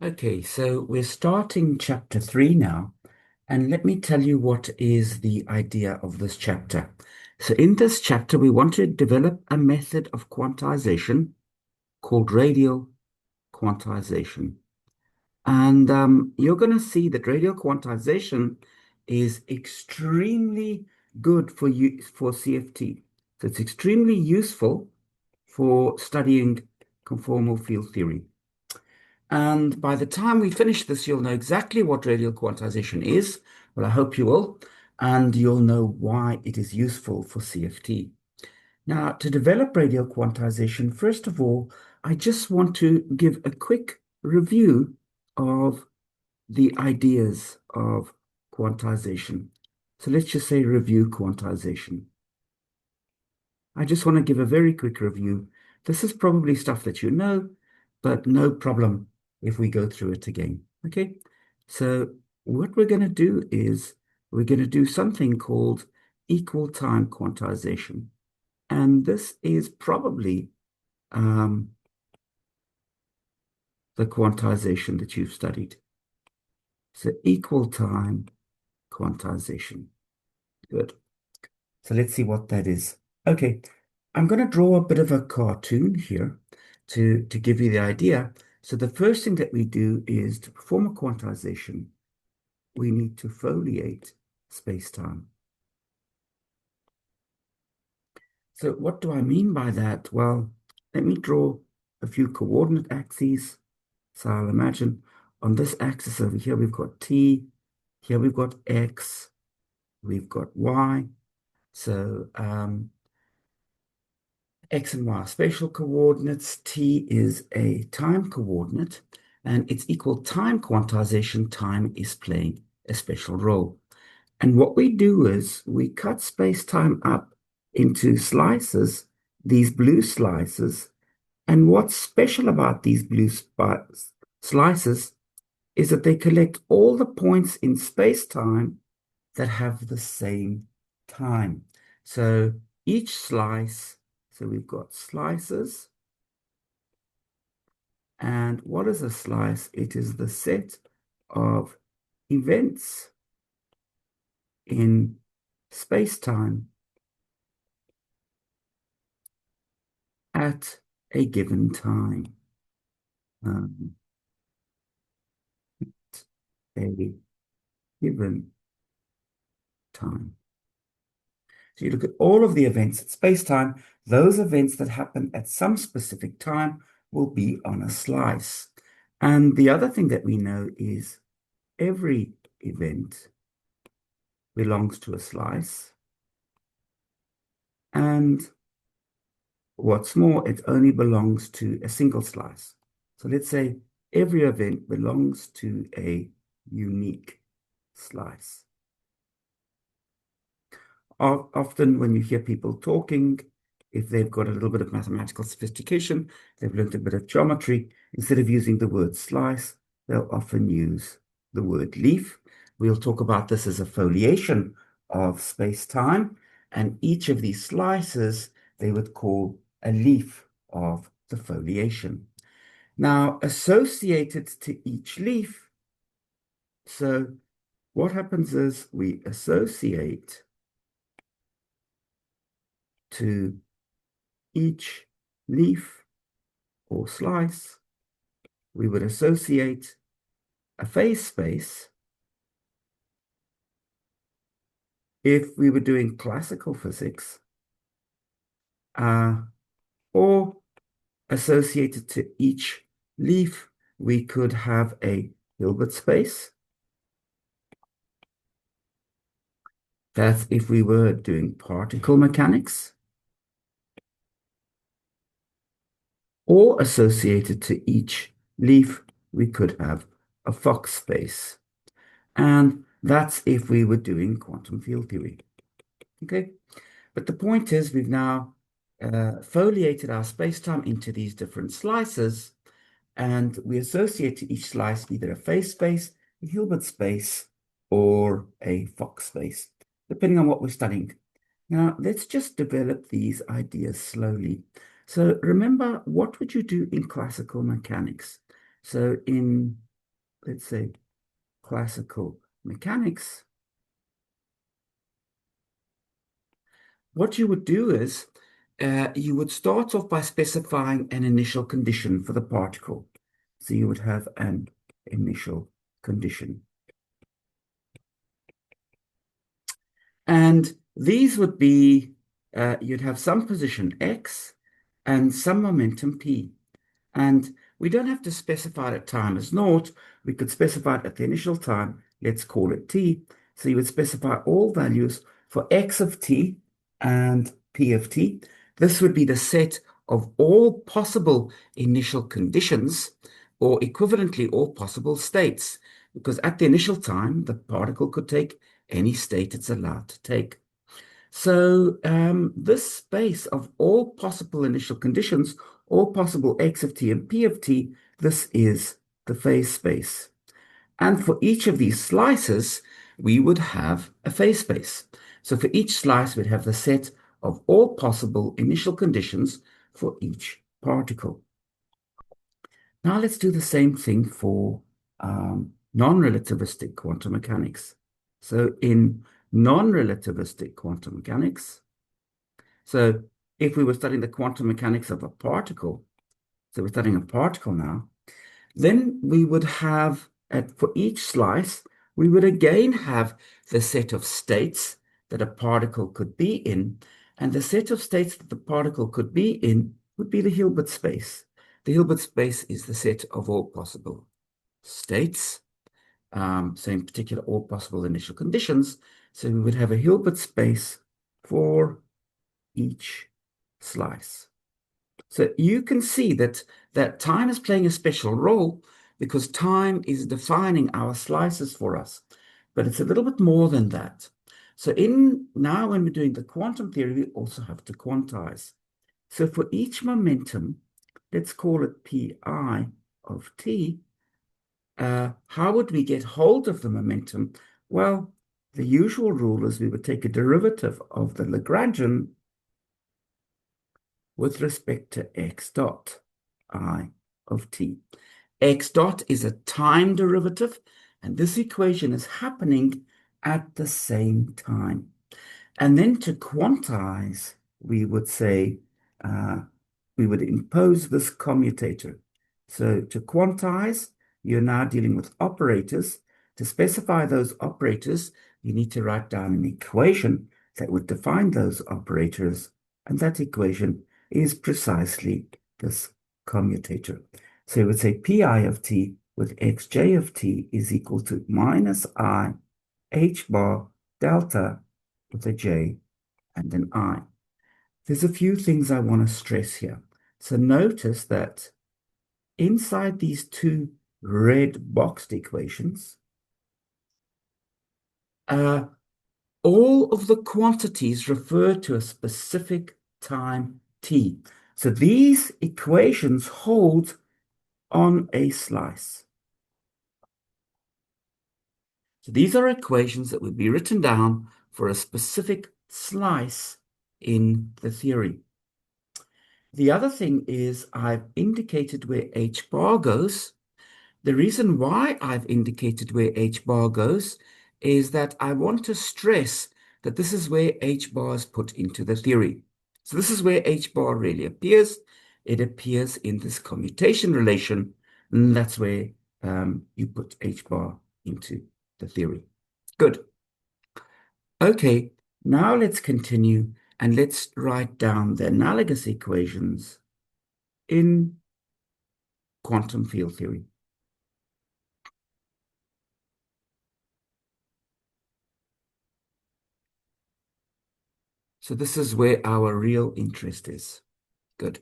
Okay, so we're starting chapter 3 now, and let me tell you what is the idea of this chapter. So in this chapter, we want to develop a method of quantization called radial quantization. And you're going to see that radial quantization is extremely good for you for CFT. So it's extremely useful for studying conformal field theory. And by the time we finish this, you'll know exactly what radial quantization is. Well, I hope you will. And you'll know why it is useful for CFT. Now, to develop radial quantization, first of all, I just want to give a quick review of the ideas of quantization. So let's just say review quantization. I just want to give a very quick review. This is probably stuff that you know, but no problem if we go through it again. Okay, so what we're going to do is we're going to do something called equal time quantization. And this is probably the quantization that you've studied. So equal time quantization. Good. So let's see what that is. Okay, I'm going to draw a bit of a cartoon here to give you the idea. So the first thing that we do is to perform a quantization, we need to foliate space-time. So what do I mean by that? Well, let me draw a few coordinate axes. So I'll imagine on this axis over here, we've got t, here we've got x, we've got y. So X and Y spatial coordinates. T is a time coordinate, and it's equal time quantization. Time is playing a special role. And what we do is we cut space-time up into slices, these blue slices. And what's special about these blue slices is that they collect all the points in space-time that have the same time. So each slice, so we've got slices. And what is a slice? It is the set of events in space-time at a given time. Um, a given time. So you look at all of the events at space-time, those events that happen at some specific time will be on a slice. And the other thing that we know is every event belongs to a slice. And what's more, it only belongs to a single slice. So let's say every event belongs to a unique slice. Often when you hear people talking, if they've got a little bit of mathematical sophistication, they've learned a bit of geometry, instead of using the word slice, they'll often use the word leaf. We'll talk about this as a foliation of space-time, and each of these slices they would call a leaf of the foliation. Now, associated to each leaf, so what happens is we associate to each leaf or slice, we would associate a phase space. If we were doing classical physics, or associated to each leaf, we could have a Hilbert space. That's if we were doing particle mechanics. Or associated to each leaf, we could have a Fock space. And that's if we were doing quantum field theory. Okay, but the point is we've now foliated our space-time into these different slices, and we associate to each slice either a phase space, a Hilbert space, or a Fock space, depending on what we're studying. Now, let's just develop these ideas slowly. So remember, what would you do in classical mechanics? So in let's say, classical mechanics, what you would do is you would start off by specifying an initial condition for the particle. So you would have an initial condition. And these would be, you'd have some position x and some momentum p. And we don't have to specify the time as naught. We could specify it at the initial time. Let's call it t. So you would specify all values for x of t and p of t. This would be the set of all possible initial conditions, or equivalently all possible states, because at the initial time, the particle could take any state it's allowed to take. So this space of all possible initial conditions, all possible x of t and p of t, this is the phase space. And for each of these slices, we would have a phase space. So for each slice, we'd have the set of all possible initial conditions for each particle. Now let's do the same thing for non-relativistic quantum mechanics. So in non-relativistic quantum mechanics, so if we were studying the quantum mechanics of a particle, so we're studying a particle now, then we would have, for each slice, we would again have the set of states that a particle could be in, and the set of states that the particle could be in would be the Hilbert space. The Hilbert space is the set of all possible states, so in particular, all possible initial conditions. So we would have a Hilbert space for each slice. So you can see that time is playing a special role because time is defining our slices for us, but it's a little bit more than that. So now when we're doing the quantum theory, we also have to quantize. So for each momentum, let's call it pi of t, how would we get hold of the momentum? Well, the usual rule is we would take a derivative of the Lagrangian with respect to x dot I of t. X dot is a time derivative, and this equation is happening at the same time. And then to quantize, we would say, we would impose this commutator. So to quantize, you're now dealing with operators. To specify those operators, you need to write down an equation that would define those operators, and that equation is precisely this commutator. So you would say pi of t with xj of t is equal to minus I h bar delta with a j and an I. There's a few things I want to stress here. So notice that inside these two red boxed equations, all of the quantities refer to a specific time t. So these equations hold on a slice. So these are equations that would be written down for a specific slice in the theory. The other thing is I've indicated where h bar goes. The reason why I've indicated where h bar goes is that I want to stress that this is where h bar is put into the theory. So this is where h bar really appears. It appears in this commutation relation, and that's where you put h bar into the theory. Good. Okay, now let's continue and let's write down the analogous equations in quantum field theory. So this is where our real interest is. Good.